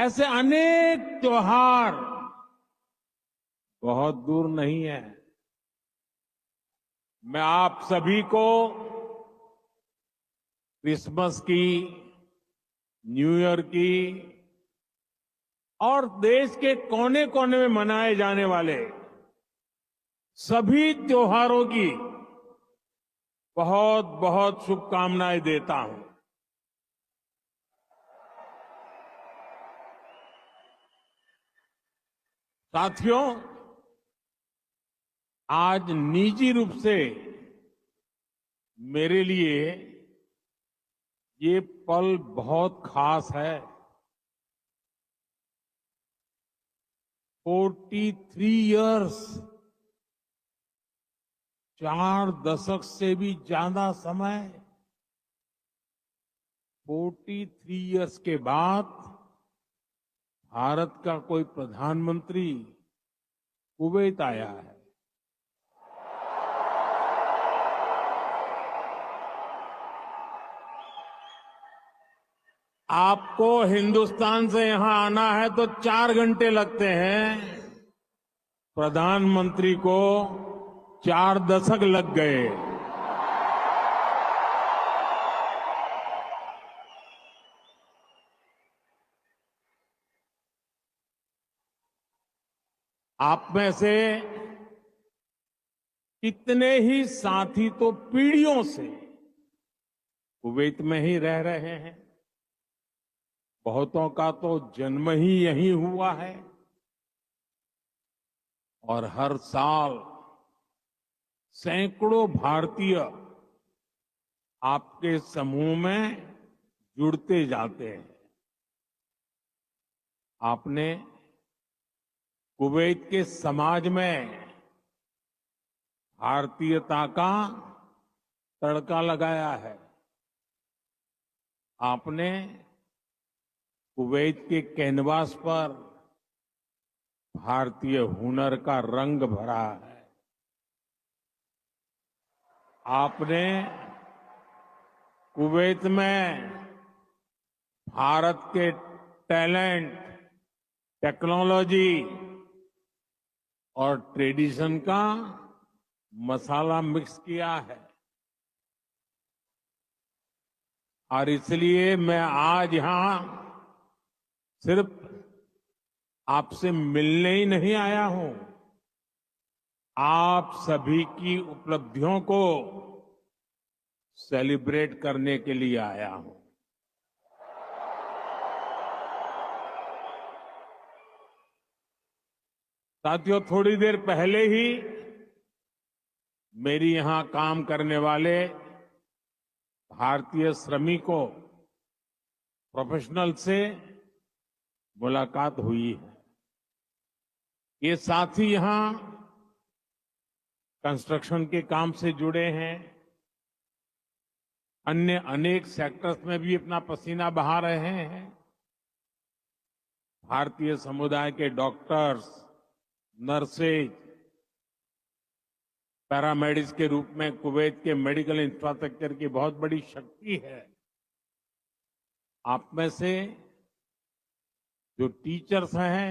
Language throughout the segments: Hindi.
ऐसे अनेक त्योहार बहुत दूर नहीं है। मैं आप सभी को क्रिसमस की, न्यू ईयर की और देश के कोने कोने में मनाए जाने वाले सभी त्योहारों की बहुत बहुत शुभकामनाएं देता हूं। साथियों, आज निजी रूप से मेरे लिए ये पल बहुत खास है। 43 इयर्स, 4 दशक से भी ज्यादा समय, 43 इयर्स के बाद भारत का कोई प्रधानमंत्री कुवैत आया है। आपको हिंदुस्तान से यहां आना है तो 4 घंटे लगते हैं, प्रधानमंत्री को 4 दशक लग गए। आप में से कितने ही साथी तो पीढ़ियों से कुवैत में ही रह रहे हैं। बहुतों का तो जन्म ही यहीं हुआ है और हर साल सैकड़ों भारतीय आपके समूह में जुड़ते जाते हैं। आपने कुवैत के समाज में भारतीयता का तड़का लगाया है। आपने कुवैत के कैनवास पर भारतीय हुनर का रंग भरा है। आपने कुवैत में भारत के टैलेंट, टेक्नोलॉजी और ट्रेडिशन का मसाला मिक्स किया है। और इसलिए मैं आज यहां सिर्फ आपसे मिलने ही नहीं आया हूं, आप सभी की उपलब्धियों को सेलिब्रेट करने के लिए आया हूं। साथियों, थोड़ी देर पहले ही मेरी यहां काम करने वाले भारतीय श्रमिकों, प्रोफेशनल से मुलाकात हुई है। ये साथी यहां कंस्ट्रक्शन के काम से जुड़े हैं, अन्य अनेक सेक्टर्स में भी अपना पसीना बहा रहे हैं। भारतीय समुदाय के डॉक्टर्स, नर्सेज, पैरामेडिक्स के रूप में कुवैत के मेडिकल इंफ्रास्ट्रक्चर की बहुत बड़ी शक्ति है। आप में से जो टीचर्स हैं,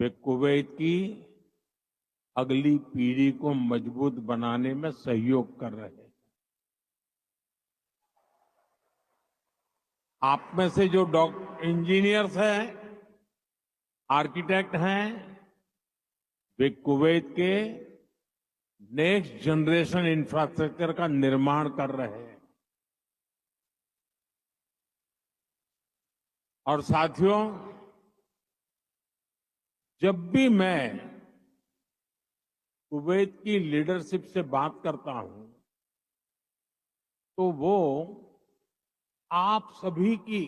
वे कुवैत की अगली पीढ़ी को मजबूत बनाने में सहयोग कर रहे हैं। आप में से जो इंजीनियर्स हैं, आर्किटेक्ट हैं, वे कुवैत के नेक्स्ट जनरेशन इंफ्रास्ट्रक्चर का निर्माण कर रहे हैं। और साथियों, जब भी मैं कुवैत की लीडरशिप से बात करता हूं तो वो आप सभी की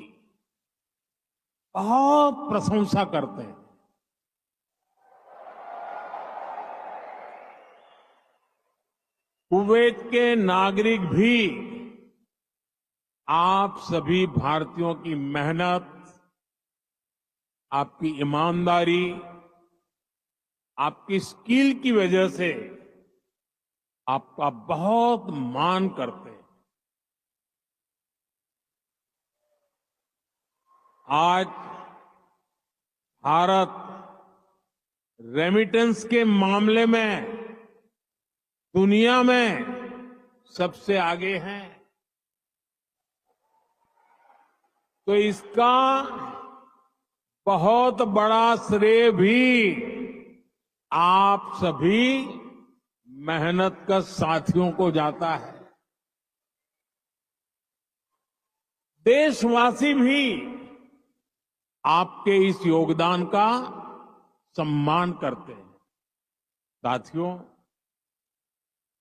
बहुत प्रशंसा करते हैं। कुवैत के नागरिक भी आप सभी भारतीयों की मेहनत, आपकी ईमानदारी, आपकी स्किल की वजह से आपका बहुत मान करते हैं। आज भारत रेमिटेंस के मामले में दुनिया में सबसे आगे है। तो इसका बहुत बड़ा श्रेय भी आप सभी मेहनतकश साथियों को जाता है। देशवासी भी आपके इस योगदान का सम्मान करते हैं। साथियों,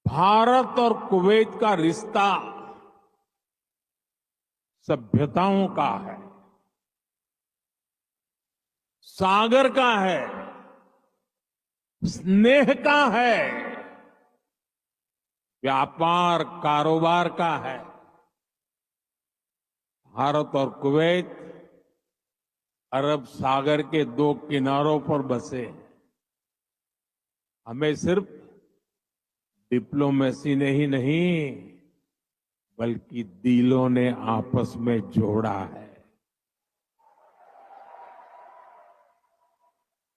भारत और कुवैत का रिश्ता सभ्यताओं का है, सागर का है, स्नेह का है, व्यापार कारोबार का है। भारत और कुवैत अरब सागर के दो किनारों पर बसे हैं। हमें सिर्फ डिप्लोमेसी ने ही नहीं बल्कि दिलों ने आपस में जोड़ा है।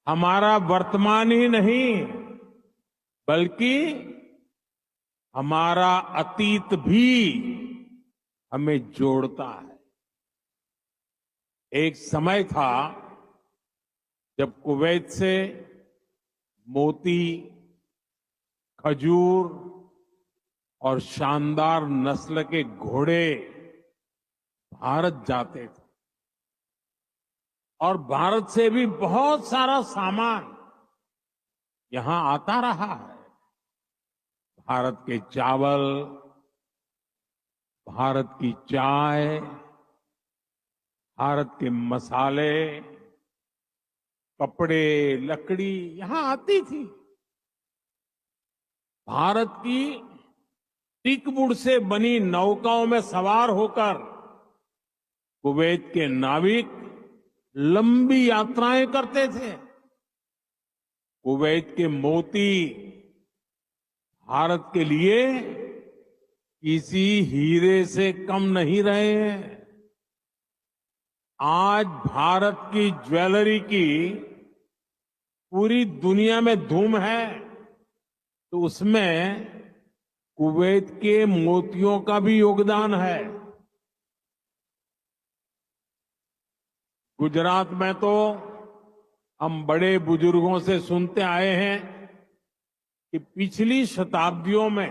हमारा वर्तमान ही नहीं बल्कि हमारा अतीत भी हमें जोड़ता है। एक समय था जब कुवैत से मोती, खजूर और शानदार नस्ल के घोड़े भारत जाते थे और भारत से भी बहुत सारा सामान यहां आता रहा है। भारत के चावल, भारत की चाय, भारत के मसाले, कपड़े, लकड़ी यहां आती थी। भारत की टीकवुड से बनी नौकाओं में सवार होकर कुवैत के नाविक लंबी यात्राएं करते थे। कुवैत के मोती भारत के लिए किसी हीरे से कम नहीं रहे हैं। आज भारत की ज्वेलरी की पूरी दुनिया में धूम है, तो उसमें कुवैत के मोतियों का भी योगदान है। गुजरात में तो हम बड़े बुजुर्गों से सुनते आए हैं कि पिछली शताब्दियों में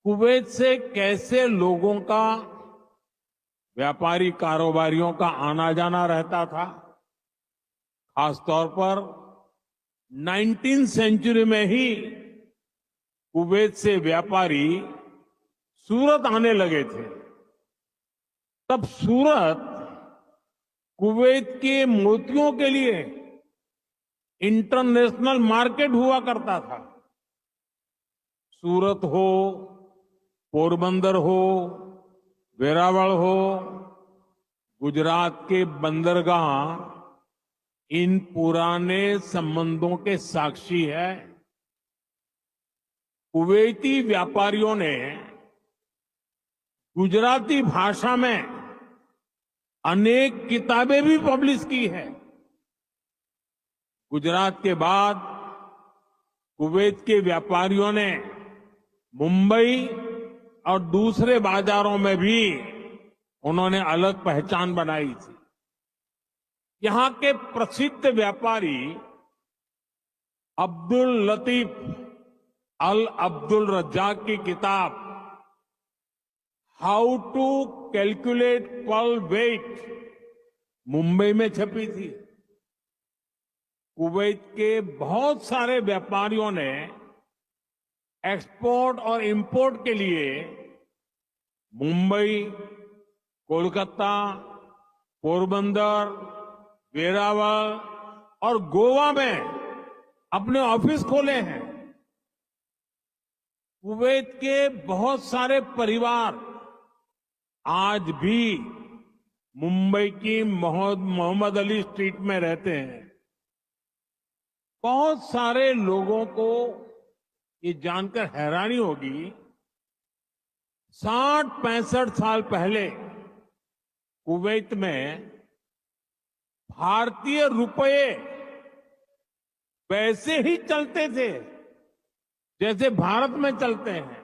कुवैत से कैसे लोगों का, व्यापारी कारोबारियों का आना जाना रहता था। खासतौर पर 19वीं सेंचुरी में ही कुवैत से व्यापारी सूरत आने लगे थे। तब सूरत कुवैत के मोतियों के लिए इंटरनेशनल मार्केट हुआ करता था। सूरत हो, पोरबंदर हो, वेरावल हो, गुजरात के बंदरगाह इन पुराने संबंधों के साक्षी है। कुवैती व्यापारियों ने गुजराती भाषा में अनेक किताबें भी पब्लिश की है। गुजरात के बाद कुवैत के व्यापारियों ने मुंबई और दूसरे बाजारों में भी उन्होंने अलग पहचान बनाई थी। यहां के प्रसिद्ध व्यापारी अब्दुल लतीफ अल अब्दुल रज्जाक की किताब how to calculate pearl weight Mumbai में छपी थी। कुवैत के बहुत सारे व्यापारियों ने एक्सपोर्ट और इंपोर्ट के लिए मुंबई, कोलकाता, पोरबंदर, वेरावल और गोवा में अपने ऑफिस खोले हैं। कुवैत के बहुत सारे परिवार आज भी मुंबई की मोहम्मद अली स्ट्रीट में रहते हैं। बहुत सारे लोगों को ये जानकर हैरानी होगी, 60-65 साल पहले कुवैत में भारतीय रुपये वैसे ही चलते थे जैसे भारत में चलते हैं।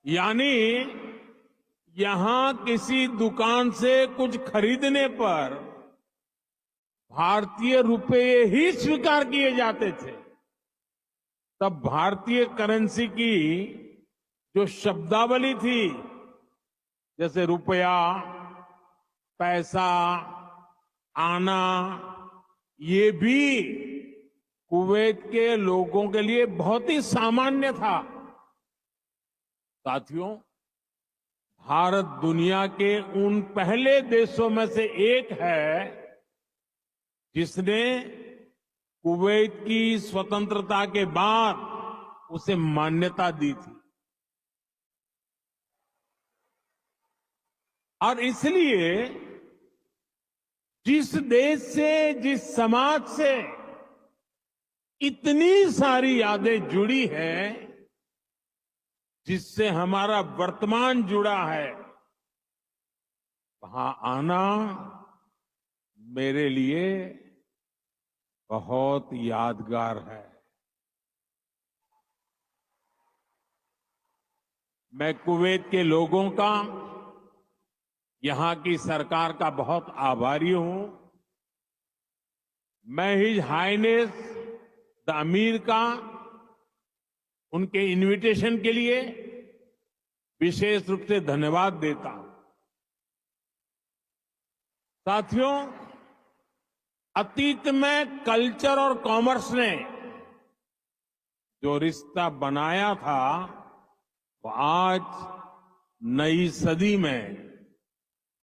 यानी यहां किसी दुकान से कुछ खरीदने पर भारतीय रुपये ही स्वीकार किए जाते थे। तब भारतीय करेंसी की जो शब्दावली थी, जैसे रुपया, पैसा, आना, ये भी कुवैत के लोगों के लिए बहुत ही सामान्य था। साथियों, भारत दुनिया के उन पहले देशों में से एक है जिसने कुवैत की स्वतंत्रता के बाद उसे मान्यता दी थी। और इसलिए जिस देश से, जिस समाज से इतनी सारी यादें जुड़ी हैं, जिससे हमारा वर्तमान जुड़ा है, वहां आना मेरे लिए बहुत यादगार है। मैं कुवैत के लोगों का, यहां की सरकार का बहुत आभारी हूं। मैं हिज हाइनेस द अमीर का उनके इनविटेशन के लिए विशेष रूप से धन्यवाद देता हूं। साथियों, अतीत में कल्चर और कॉमर्स ने जो रिश्ता बनाया था, वो आज नई सदी में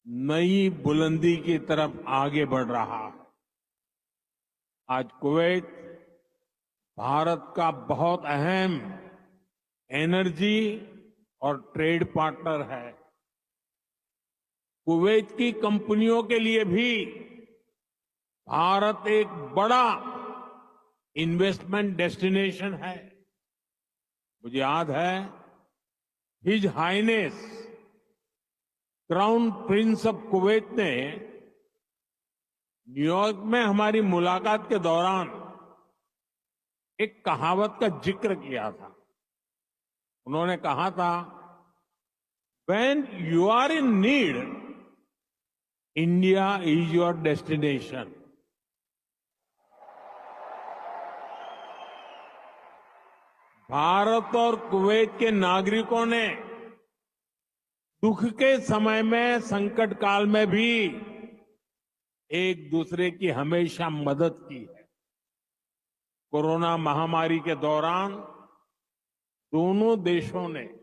नई बुलंदी की तरफ आगे बढ़ रहा है। आज कुवैत भारत का बहुत अहम एनर्जी और ट्रेड पार्टनर है। कुवैत की कंपनियों के लिए भी भारत एक बड़ा इन्वेस्टमेंट डेस्टिनेशन है। मुझे याद है, his highness crown prince of Kuwait ने न्यूयॉर्क में हमारी मुलाकात के दौरान एक कहावत का जिक्र किया था। उन्होंने कहा था, "When you are in need, India is your destination." Bharat और कुवैत के नागरिकों ने दुख के समय में, संकट काल में भी एक दूसरे की हमेशा मदद की है। कोरोना महामारी के दौरान दोनों देशों ने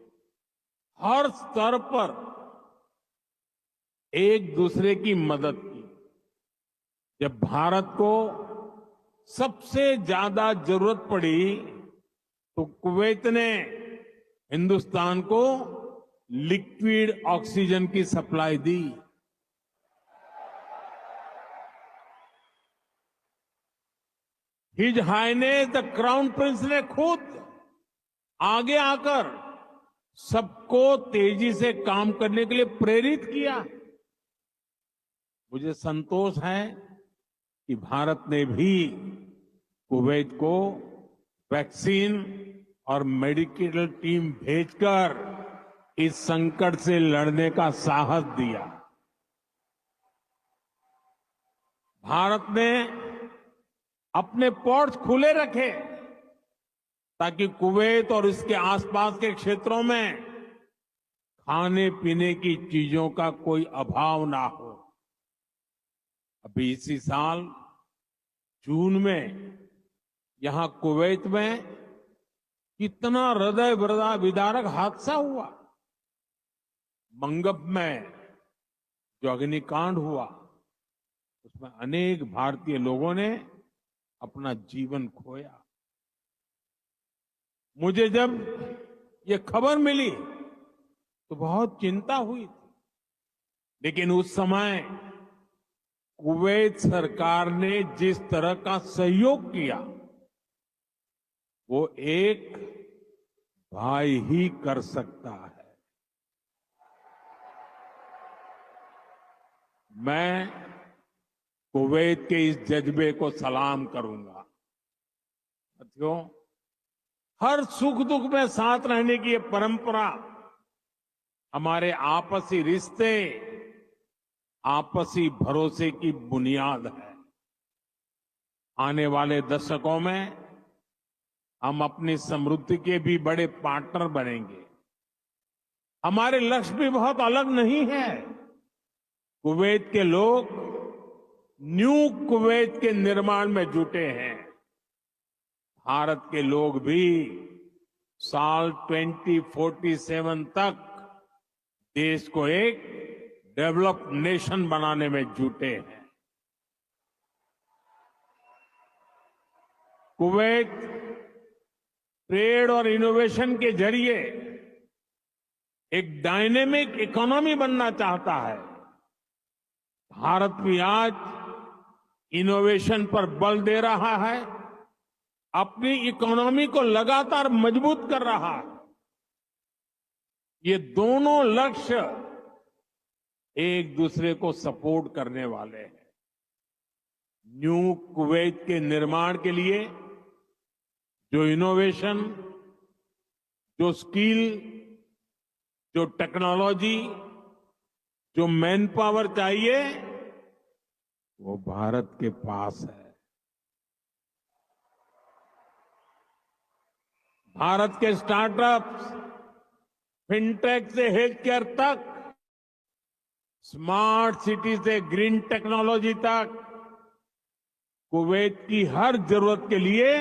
हर स्तर पर एक दूसरे की मदद की। जब भारत को सबसे ज्यादा जरूरत पड़ी तो कुवैत ने हिंदुस्तान को लिक्विड ऑक्सीजन की सप्लाई दी। His highness the crown prince ने खुद आगे आकर सबको तेजी से काम करने के लिए प्रेरित किया। मुझे संतोष है कि भारत ने भी कुवैत को वैक्सीन और मेडिकल टीम भेजकर इस संकट से लड़ने का साहस दिया। भारत ने अपने पोर्ट्स खुले रखे ताकि कुवैत और इसके आसपास के क्षेत्रों में खाने पीने की चीजों का कोई अभाव ना हो। अभी इसी साल जून में यहां कुवैत में कितना हृदय विदारक हादसा हुआ। मंगब में जो अग्निकांड हुआ, उसमें अनेक भारतीय लोगों ने अपना जीवन खोया। मुझे जब ये खबर मिली तो बहुत चिंता हुई थी, लेकिन उस समय कुवैत सरकार ने जिस तरह का सहयोग किया, वो एक भाई ही कर सकता है। मैं कुवैत के इस जज्बे को सलाम करूंगा। साथियों, हर सुख दुख में साथ रहने की ये परंपरा हमारे आपसी रिश्ते, आपसी भरोसे की बुनियाद है। आने वाले दशकों में हम अपनी समृद्धि के भी बड़े पार्टनर बनेंगे। हमारे लक्ष्य भी बहुत अलग नहीं है। कुवैत के लोग न्यू कुवैत के निर्माण में जुटे हैं। भारत के लोग भी साल 2047 तक देश को एक डेवलप्ड नेशन बनाने में जुटे हैं। कुवैत ट्रेड और इनोवेशन के जरिए एक डायनेमिक इकोनॉमी बनना चाहता है। भारत भी आज इनोवेशन पर बल दे रहा है, अपनी इकोनॉमी को लगातार मजबूत कर रहा है। ये दोनों लक्ष्य एक दूसरे को सपोर्ट करने वाले हैं। न्यू कुवैत के निर्माण के लिए जो इनोवेशन, जो स्किल, जो टेक्नोलॉजी, जो मैन पावर चाहिए, वो भारत के पास है। भारत के स्टार्टअप्स, फिनटेक से हेल्थ केयर तक, स्मार्ट सिटी से ग्रीन टेक्नोलॉजी तक, कुवैत की हर जरूरत के लिए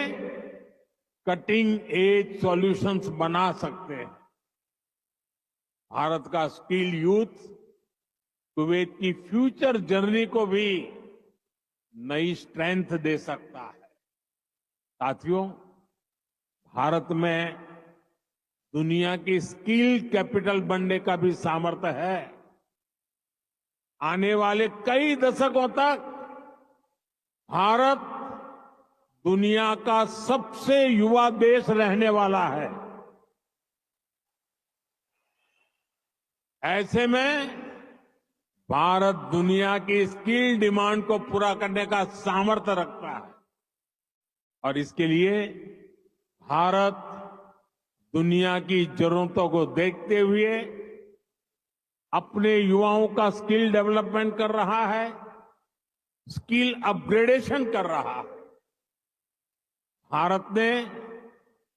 कटिंग एज सॉल्यूशंस बना सकते हैं। भारत का स्किल यूथ कुवैत की फ्यूचर जर्नी को भी नई स्ट्रेंथ दे सकता है। साथियों, भारत में दुनिया की स्किल कैपिटल बनने का भी सामर्थ्य है। आने वाले कई दशकों तक भारत दुनिया का सबसे युवा देश रहने वाला है। ऐसे में भारत दुनिया की स्किल डिमांड को पूरा करने का सामर्थ्य रखता है और इसके लिए भारत दुनिया की जरूरतों को देखते हुए अपने युवाओं का स्किल डेवलपमेंट कर रहा है, स्किल अपग्रेडेशन कर रहा है। भारत ने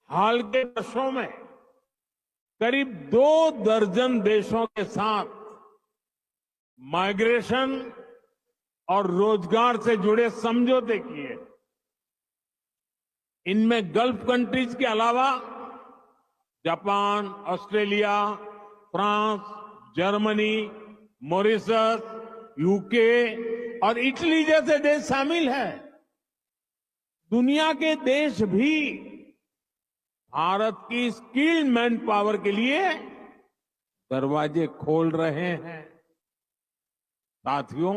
हाल के वर्षों में करीब 2 दर्जन देशों के साथ माइग्रेशन और रोजगार से जुड़े समझौते किए। इनमें गल्फ कंट्रीज के अलावा Japan, Australia, France, Germany, Mauritius, UK और इटली जैसे देश शामिल हैं। दुनिया के देश भी भारत की स्किल्ड मैन पावर के लिए दरवाजे खोल रहे हैं। साथियों,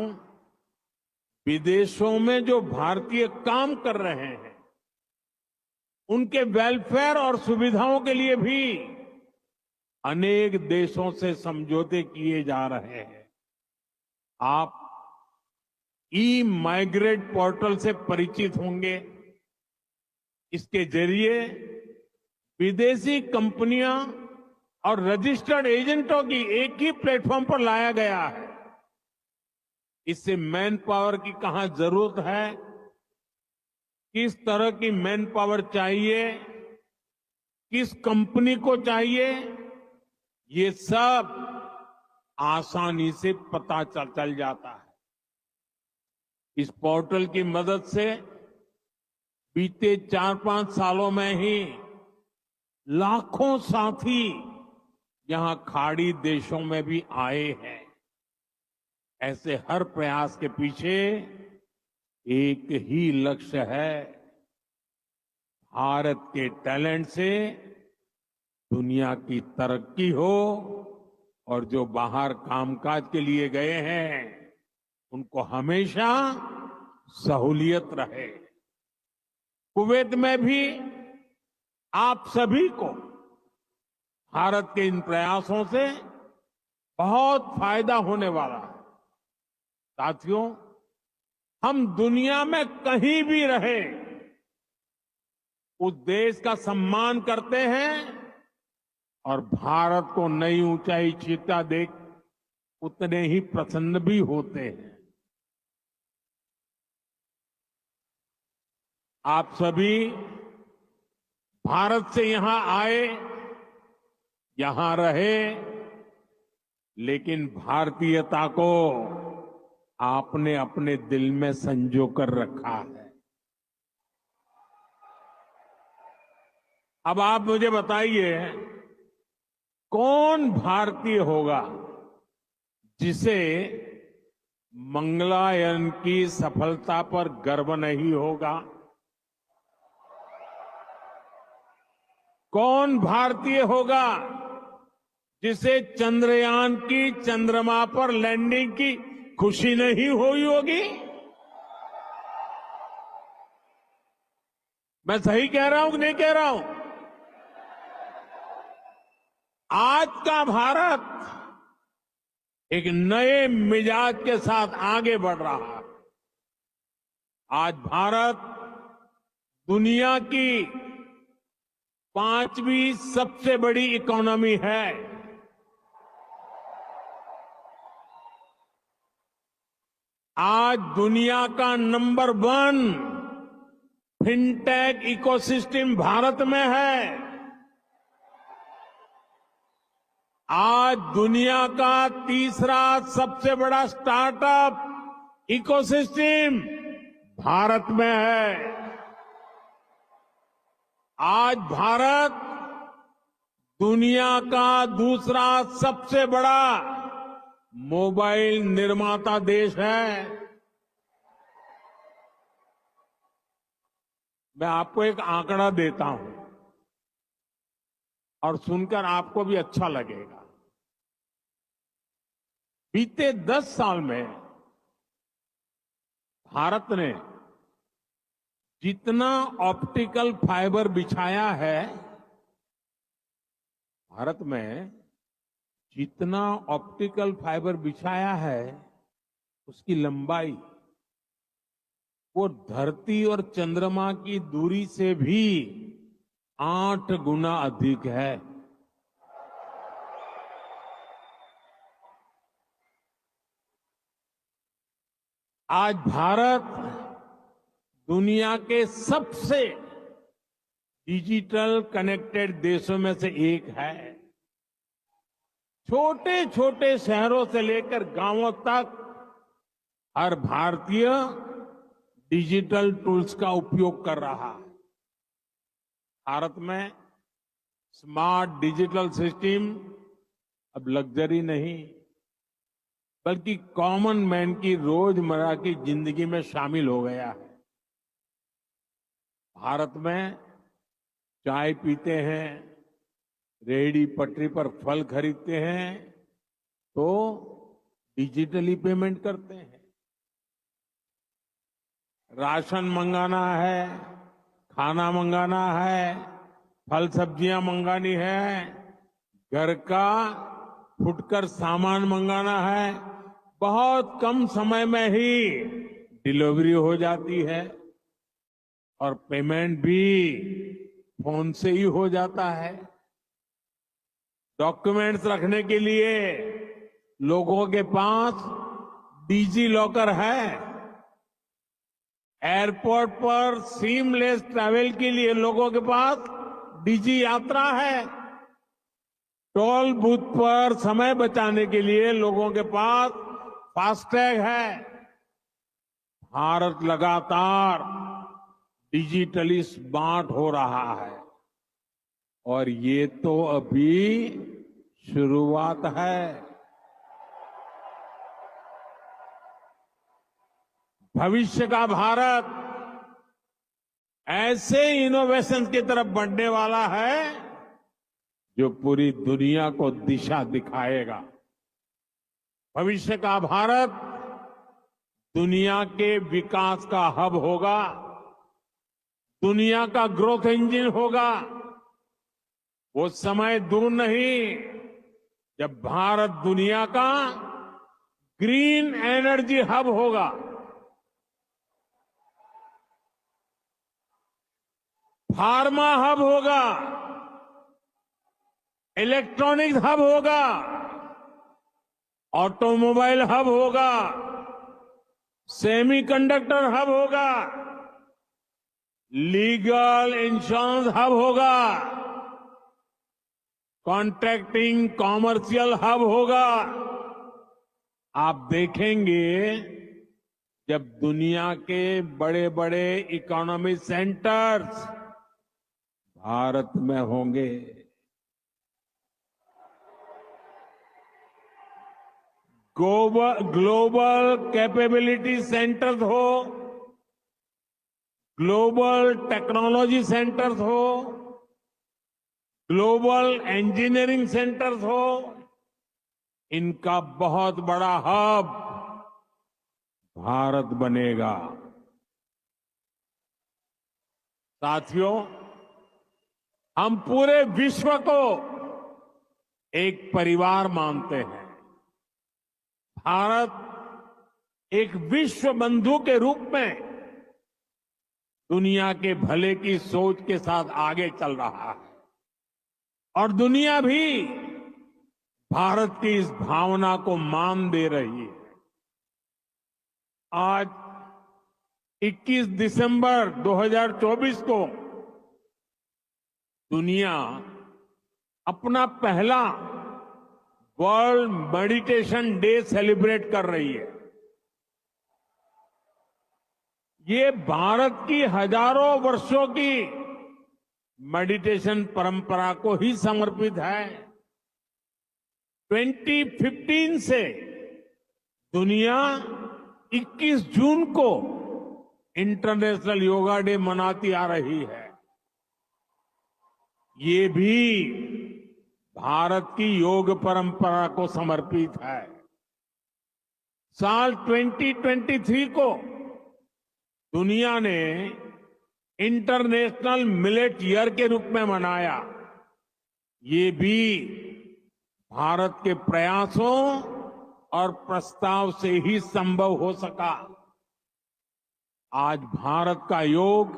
विदेशों में जो भारतीय काम कर रहे हैं, उनके वेलफेयर और सुविधाओं के लिए भी अनेक देशों से समझौते किए जा रहे हैं। आप ई माइग्रेट पोर्टल से परिचित होंगे। इसके जरिए विदेशी कंपनियां और रजिस्टर्ड एजेंटों की एक ही प्लेटफॉर्म पर लाया गया है। इससे मैन पावर की कहां जरूरत है, किस तरह की मैन पावर चाहिए, किस कंपनी को चाहिए, ये सब आसानी से पता चल जाता है। इस पोर्टल की मदद से बीते 4-5 सालों में ही लाखों साथी यहां खाड़ी देशों में भी आए हैं। ऐसे हर प्रयास के पीछे एक ही लक्ष्य है, भारत के टैलेंट से दुनिया की तरक्की हो और जो बाहर कामकाज के लिए गए हैं उनको हमेशा सहूलियत रहे। कुवैत में भी आप सभी को भारत के इन प्रयासों से बहुत फायदा होने वाला है। साथियों, हम दुनिया में कहीं भी रहे, उस देश का सम्मान करते हैं और भारत को नई ऊंचाई छूता देख उतने ही प्रसन्न भी होते हैं। आप सभी भारत से यहां आए, यहां रहे, लेकिन भारतीयता को आपने अपने दिल में संजो कर रखा है। अब आप मुझे बताइए, कौन भारतीय होगा जिसे मंगलायन की सफलता पर गर्व नहीं होगा? कौन भारतीय होगा जिसे चंद्रयान की चंद्रमा पर लैंडिंग की खुशी नहीं हुई होगी? मैं सही कह रहा हूं कि नहीं कह रहा हूं? आज का भारत एक नए मिजाज के साथ आगे बढ़ रहा है। आज भारत दुनिया की 5वीं सबसे बड़ी इकोनॉमी है। आज दुनिया का नंबर 1 फिनटेक इकोसिस्टम भारत में है। आज दुनिया का तीसरा सबसे बड़ा स्टार्टअप इकोसिस्टम भारत में है। आज भारत दुनिया का दूसरा सबसे बड़ा मोबाइल निर्माता देश है। मैं आपको एक आंकड़ा देता हूं और सुनकर आपको भी अच्छा लगेगा। बीते 10 साल में भारत ने जितना ऑप्टिकल फाइबर बिछाया है, भारत में जितना ऑप्टिकल फाइबर बिछाया है, उसकी लंबाई वो धरती और चंद्रमा की दूरी से भी 8 गुना अधिक है। आज भारत दुनिया के सबसे डिजिटल कनेक्टेड देशों में से एक है। छोटे छोटे शहरों से लेकर गांवों तक हर भारतीय डिजिटल टूल्स का उपयोग कर रहा है। भारत में स्मार्ट डिजिटल सिस्टम अब लग्जरी नहीं, बल्कि कॉमन मैन की रोजमर्रा की जिंदगी में शामिल हो गया है। भारत में चाय पीते हैं, रेहड़ी पटरी पर फल खरीदते हैं तो डिजिटली पेमेंट करते हैं। राशन मंगाना है, खाना मंगाना है, फल सब्जियां मंगानी है, घर का फुटकर सामान मंगाना है, बहुत कम समय में ही डिलीवरी हो जाती है और पेमेंट भी फोन से ही हो जाता है। डॉक्यूमेंट्स रखने के लिए लोगों के पास डिजी लॉकर है। एयरपोर्ट पर सीमलेस ट्रैवल के लिए लोगों के पास डिजी यात्रा है। टोल बूथ पर समय बचाने के लिए लोगों के पास फास्टैग है। भारत लगातार डिजिटली स्मार्ट हो रहा है और ये तो अभी शुरुआत है। भविष्य का भारत ऐसे इनोवेशन की तरफ बढ़ने वाला है जो पूरी दुनिया को दिशा दिखाएगा। भविष्य का भारत दुनिया के विकास का हब होगा, दुनिया का ग्रोथ इंजन होगा। वो समय दूर नहीं जब भारत दुनिया का ग्रीन एनर्जी हब होगा, फार्मा हब होगा, इलेक्ट्रॉनिक्स हब होगा, ऑटोमोबाइल हब होगा, सेमीकंडक्टर हब होगा, लीगल इंश्योरेंस हब होगा, कॉन्ट्रैक्टिंग कॉमर्शियल हब होगा। आप देखेंगे जब दुनिया के बड़े बड़े इकोनॉमी सेंटर्स भारत में होंगे। ग्लोबल कैपेबिलिटी सेंटर्स हो, ग्लोबल टेक्नोलॉजी सेंटर्स हो, ग्लोबल इंजीनियरिंग सेंटर्स हो, इनका बहुत बड़ा हब भारत बनेगा। साथियों, हम पूरे विश्व को एक परिवार मानते हैं। भारत एक विश्व बंधु के रूप में दुनिया के भले की सोच के साथ आगे चल रहा है और दुनिया भी भारत की इस भावना को मान दे रही है। आज 21 दिसंबर 2024 को दुनिया अपना पहला वर्ल्ड मेडिटेशन डे सेलिब्रेट कर रही है। ये भारत की हजारों वर्षों की मेडिटेशन परंपरा को ही समर्पित है। 2015 से दुनिया 21 जून को इंटरनेशनल योगा डे मनाती आ रही है। ये भी भारत की योग परंपरा को समर्पित है। साल 2023 को दुनिया ने इंटरनेशनल मिलेट ईयर के रूप में मनाया। ये भी भारत के प्रयासों और प्रस्ताव से ही संभव हो सका। आज भारत का योग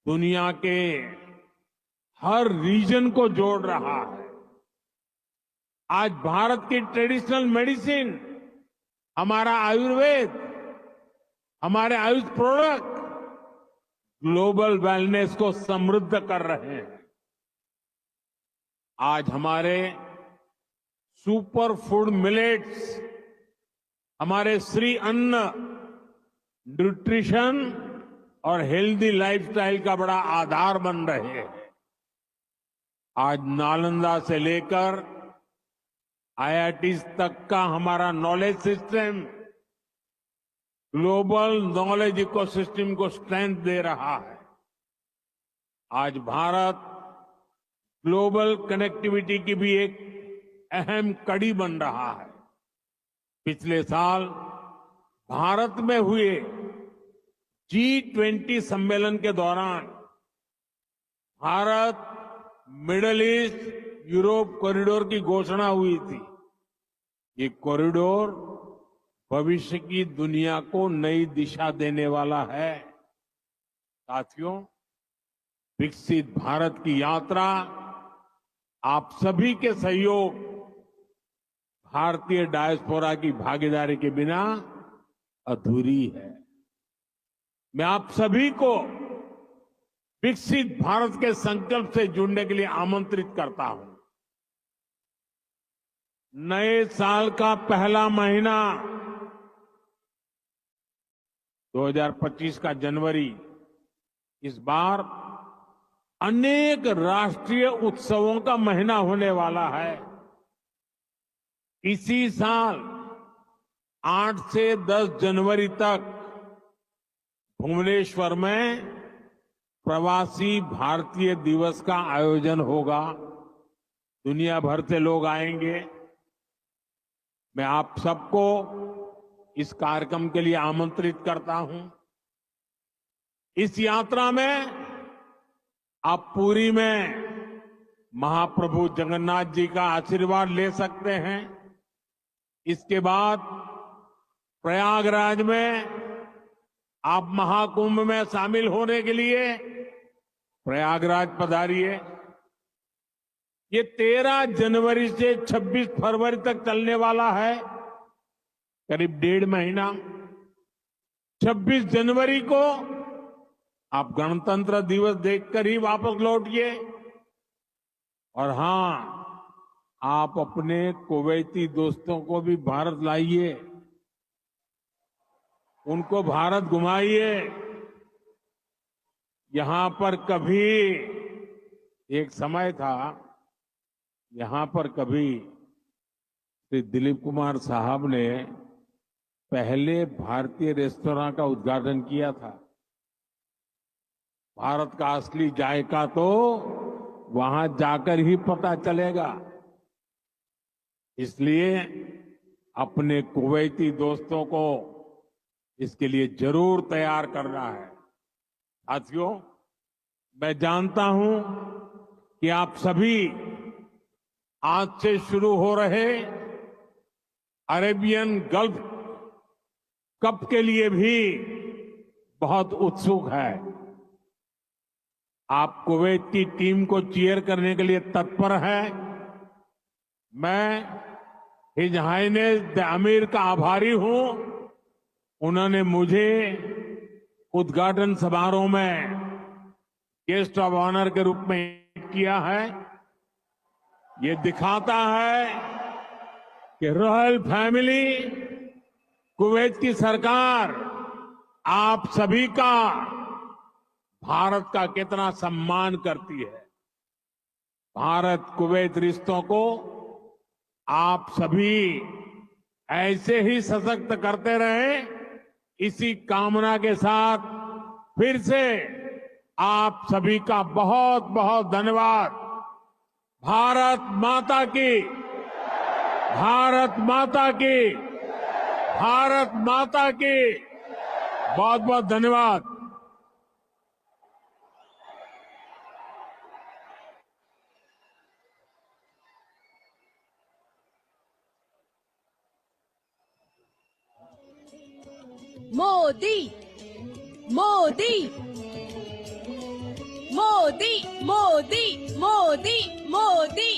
दुनिया के हर रीजन को जोड़ रहा है। आज भारत की ट्रेडिशनल मेडिसिन, हमारा आयुर्वेद, हमारे आयुष प्रोडक्ट ग्लोबल वेलनेस को समृद्ध कर रहे हैं। आज हमारे सुपर फूड मिलेट्स, हमारे श्री अन्न, न्यूट्रिशन और हेल्दी लाइफस्टाइल का बड़ा आधार बन रहे हैं। आज नालंदा से लेकर आईआईटीज तक का हमारा knowledge system global knowledge ecosystem को स्ट्रेंथ दे रहा है। आज भारत ग्लोबल कनेक्टिविटी की भी एक अहम कड़ी बन रहा है। पिछले साल भारत में हुए G20 सम्मेलन के दौरान Bharat middle east Europe corridor की घोषणा हुई थी। ये कॉरिडोर भविष्य की दुनिया को नई दिशा देने वाला है। साथियों, विकसित भारत की यात्रा आप सभी के सहयोग, भारतीय डायस्पोरा की भागीदारी के बिना अधूरी है। मैं आप सभी को विकसित भारत के संकल्प से जुड़ने के लिए आमंत्रित करता हूं। नए साल का पहला महीना 2025 का जनवरी इस बार अनेक राष्ट्रीय उत्सवों का महीना होने वाला है। इसी साल 8 से 10 जनवरी तक भुवनेश्वर में प्रवासी भारतीय दिवस का आयोजन होगा। दुनिया भर से लोग आएंगे। मैं आप सबको इस कार्यक्रम के लिए आमंत्रित करता हूं। इस यात्रा में आप पुरी में महाप्रभु जगन्नाथ जी का आशीर्वाद ले सकते हैं। इसके बाद प्रयागराज में आप महाकुंभ में शामिल होने के लिए प्रयागराज पधारिए। ये 13 जनवरी से 26 फरवरी तक चलने वाला है, करीब 1.5 महीना। 26 जनवरी को आप गणतंत्र दिवस देखकर ही वापस लौटिए। और हां, आप अपने कुवैती दोस्तों को भी भारत लाइए, उनको भारत घुमाइए। यहां पर कभी एक समय था, यहां पर कभी श्री दिलीप कुमार साहब ने पहले भारतीय रेस्तरां का उद्घाटन किया था। भारत का असली जायका तो वहां जाकर ही पता चलेगा। इसलिए अपने कुवैती दोस्तों को इसके लिए जरूर तैयार करना है। साथियों, मैं जानता हूं कि आप सभी आज से शुरू हो रहे अरेबियन गल्फ कप के लिए भी बहुत उत्सुक है। आप कुवैत की टीम को चीयर करने के लिए तत्पर है। मैं हिज हाइनेस द अमीर का आभारी हूं। उन्होंने मुझे उद्घाटन समारोह में गेस्ट ऑफ ऑनर के रूप में किया है। ये दिखाता है कि रॉयल फैमिली, कुवैत की सरकार आप सभी का, भारत का कितना सम्मान करती है। भारत कुवैत रिश्तों को आप सभी ऐसे ही सशक्त करते रहे, इसी कामना के साथ फिर से आप सभी का बहुत बहुत धन्यवाद। भारत माता की, भारत माता की, भारत माता की बहुत बहुत धन्यवाद। मोदी मोदी मोदी मोदी मोदी मोदी।